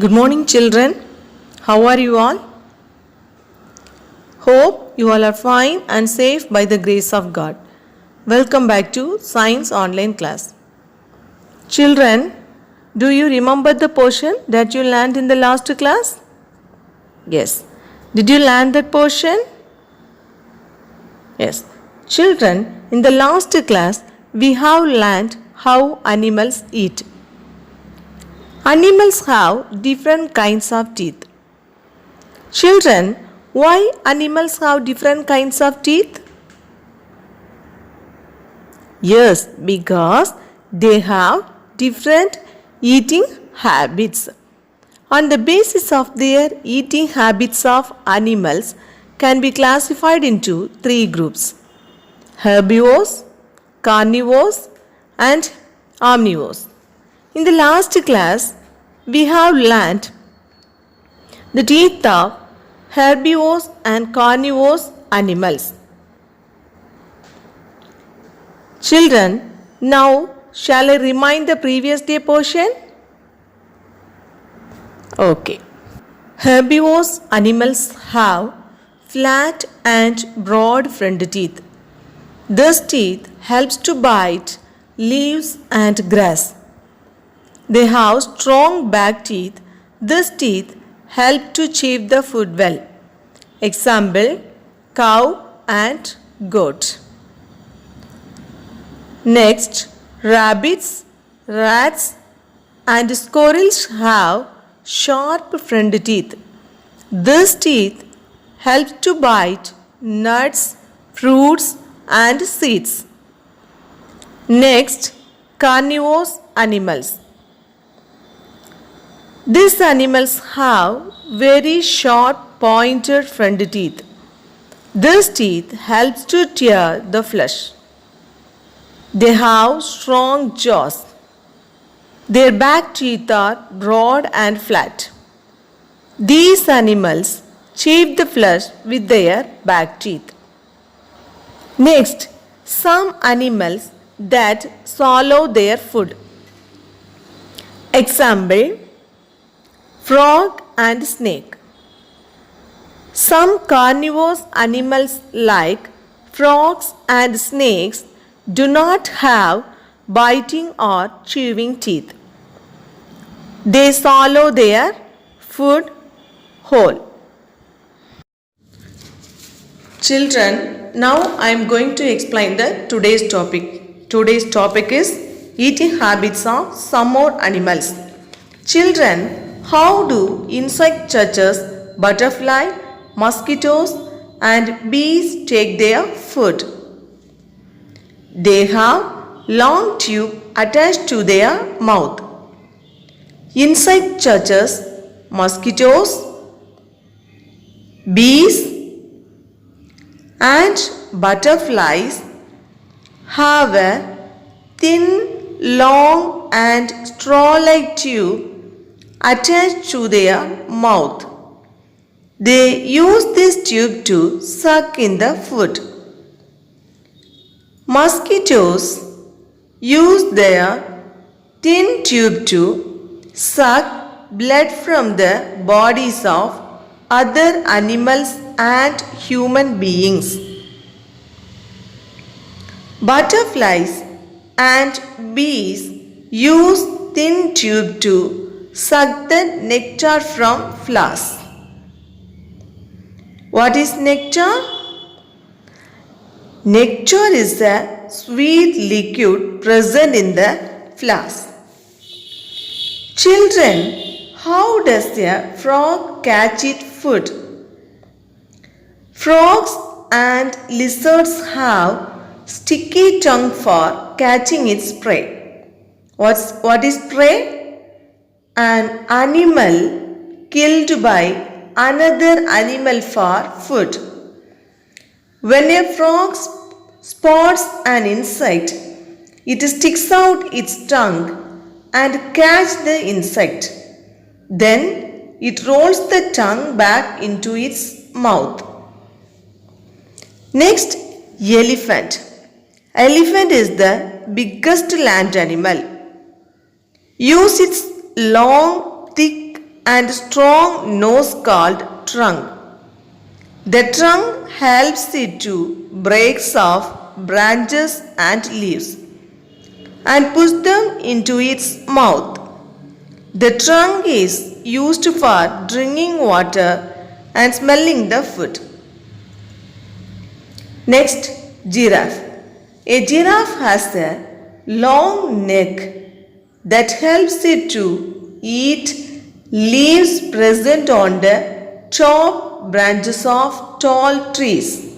Good morning, children. How are you all? Hope you all are fine and safe by the grace of God. Welcome back to Science Online class. Children, do you remember the portion that you learned in the last class? Yes. Did you learn that portion? Yes. Children, in the last class, we have learned how animals eat. Animals have different kinds of teeth. Children, why animals have different kinds of teeth? Yes, because they have different eating habits. On the basis of their eating habits of animals can be classified into three groups: herbivores, carnivores and omnivores. In the last class, we have learnt the teeth of herbivores and carnivores animals. Children, now shall I remind the previous day portion? Okay. Herbivores animals have flat and broad front teeth. This teeth helps to bite leaves and grass. They have strong back teeth. These teeth help to chew the food well. Example, cow and goat. Next, rabbits, rats and squirrels have sharp front teeth. These teeth help to bite nuts, fruits and seeds. Next, carnivorous animals. These animals have very sharp pointed front teeth. These teeth helps to tear the flesh. They have strong jaws. Their back teeth are broad and flat. These animals chew the flesh with their back teeth. Next, some animals that swallow their food. Example, frog and snake. Some carnivorous animals like frogs and snakes do not have biting or chewing teeth. They swallow their food whole. Children, now I am going to explain today's topic. Today's topic is eating habits of some more animals. Children, how do insects such as butterfly, mosquitoes and bees take their food? They have long tube attached to their mouth. Insects such as mosquitoes, bees and butterflies have a thin, long and straw-like tube attached to their mouth. They use this tube to suck in the food. Mosquitoes use their thin tube to suck blood from the bodies of other animals and human beings. Butterflies and bees use thin tube to suck the nectar from flowers. What is nectar? Nectar is a sweet liquid present in the flowers. Children, how does a frog catch its food? Frogs and lizards have sticky tongue for catching its prey. What is prey? An animal killed by another animal for food. When a frog spots an insect, it sticks out its tongue and catches the insect. Then it rolls the tongue back into its mouth. Next, elephant. Elephant is the biggest land animal. Use its long, thick and strong nose called trunk. The trunk helps it to break off branches and leaves and push them into its mouth. The trunk is used for drinking water and smelling the food. Next, giraffe. A giraffe has a long neck that helps it to eat leaves present on the top branches of tall trees.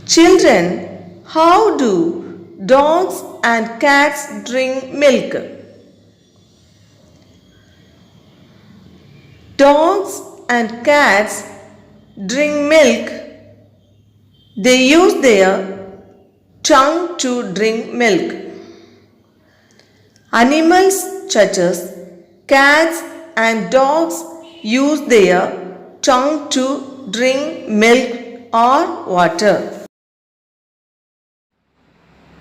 Children, how do dogs and cats drink milk? Dogs and cats drink milk. They use their tongue to drink milk. Animals such as cats and dogs use their tongue to drink milk or water.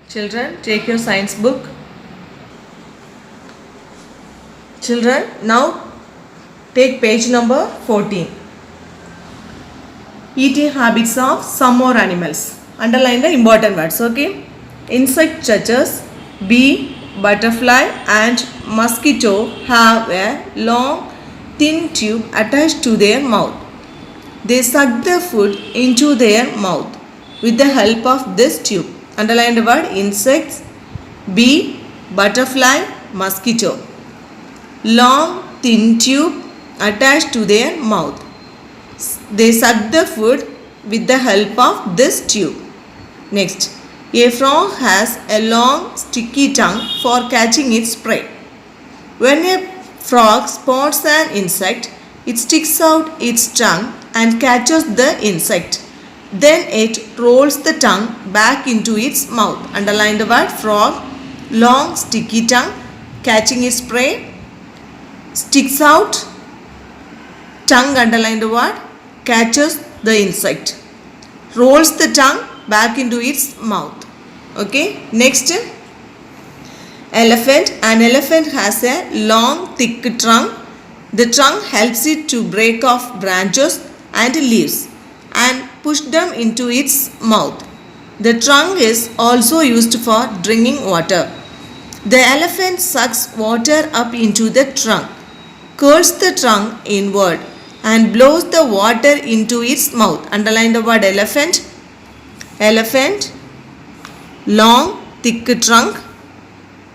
Children, take your science book. Children, now take page number 14. Eating habits of some more animals. Underline the important words, okay? Insects such as bee, butterfly and mosquito have a long thin tube attached to their mouth. They suck the food into their mouth with the help of this tube. Underline the word insects, bee, butterfly, mosquito. Long thin tube attached to their mouth. They suck the food with the help of this tube. Next, a frog has a long sticky tongue for catching its prey. When a frog spots an insect, it sticks out its tongue and catches the insect. Then it rolls the tongue back into its mouth. Underline the word frog, long sticky tongue, catching its prey, sticks out, tongue, underline the word, catches the insect, rolls the tongue back into its mouth. Okay, next, elephant. An elephant has a long thick trunk. The trunk helps it to break off branches and leaves and push them into its mouth. The trunk is also used for drinking water. The elephant sucks water up into the trunk, curls the trunk inward and blows the water into its mouth. Underline the word elephant. Elephant, long thick trunk.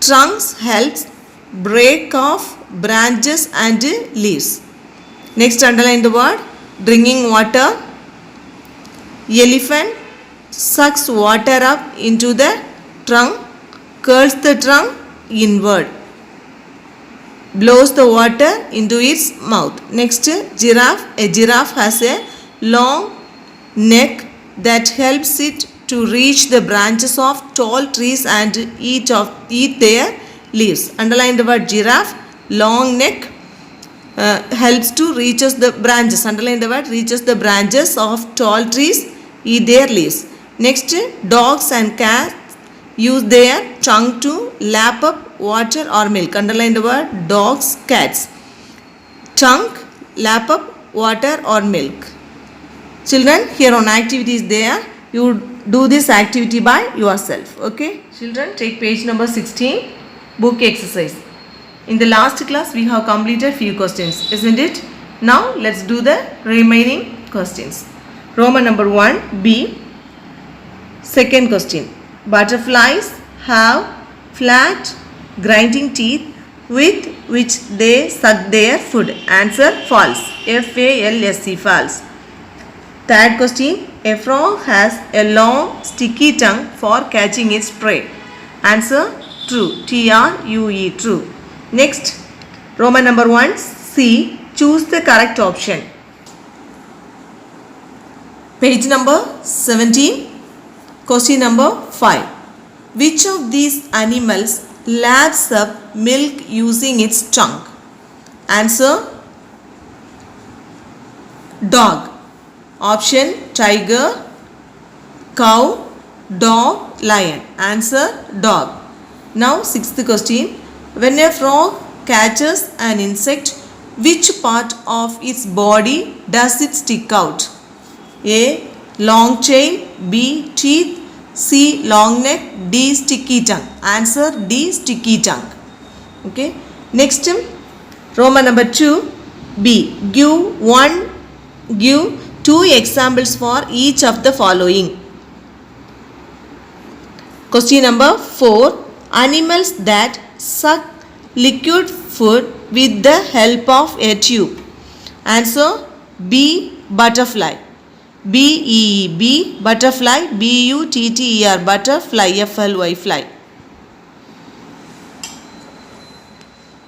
Trunks helps break off branches and leaves. Next, underline the word drinking water. Elephant sucks water up into the trunk, curls the trunk inward, blows the water into its mouth. Next, giraffe. A giraffe has a long neck that helps it to reach the branches of tall trees and eat their leaves. Underline the word giraffe. Long neck helps to reaches the branches. Underline the word reaches the branches of tall trees, eat their leaves. Next, dogs and cats use their tongue to lap up water or milk. Underline the word dogs, cats. Tongue, lap up water or milk. Children, here on activity is there. You do this activity by yourself. Okay. Children, take page number 16. Book exercise. In the last class, we have completed few questions, isn't it? Now, let's do the remaining questions. Roman number 1, B. Second question. Butterflies have flat, grinding teeth with which they suck their food. Answer false. F-A-L-S-E, false. Third question. A frog has a long sticky tongue for catching its prey. Answer true. T-R-U-E, true. Next, Roman number 1, C. Choose the correct option. Page number 17. Question number 5. Which of these animals laps up milk using its tongue? Answer dog. Option tiger, cow, dog, lion. Answer dog. Now 6th question. When a frog catches an insect, Which part of its body does it stick out? A. Long chain. B. Teeth. C. Long neck. D. Sticky tongue. Answer D. Sticky tongue. Okay. Next, Roman number 2. B. Give 2 examples for each of the following. Question number 4. Animals that suck liquid food with the help of a tube. Answer B. Butterfly. B butterfly. Butter butterfly fly fly.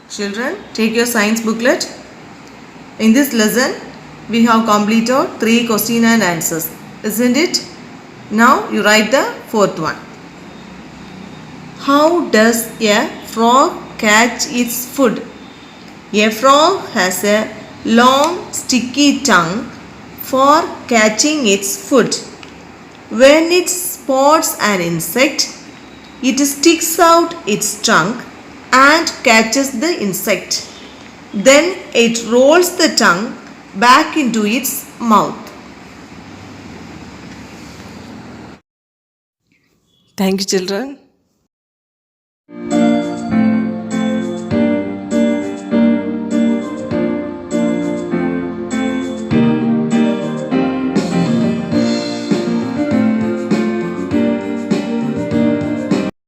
Children, take your science booklet. In this lesson we have completed 3 question and answers, isn't it? Now you write the 4th one. How does a frog catch its food? A frog has a long sticky tongue for catching its food. When it spots an insect, it sticks out its tongue and catches the insect. Then it rolls the tongue back into its mouth. Thank you, children.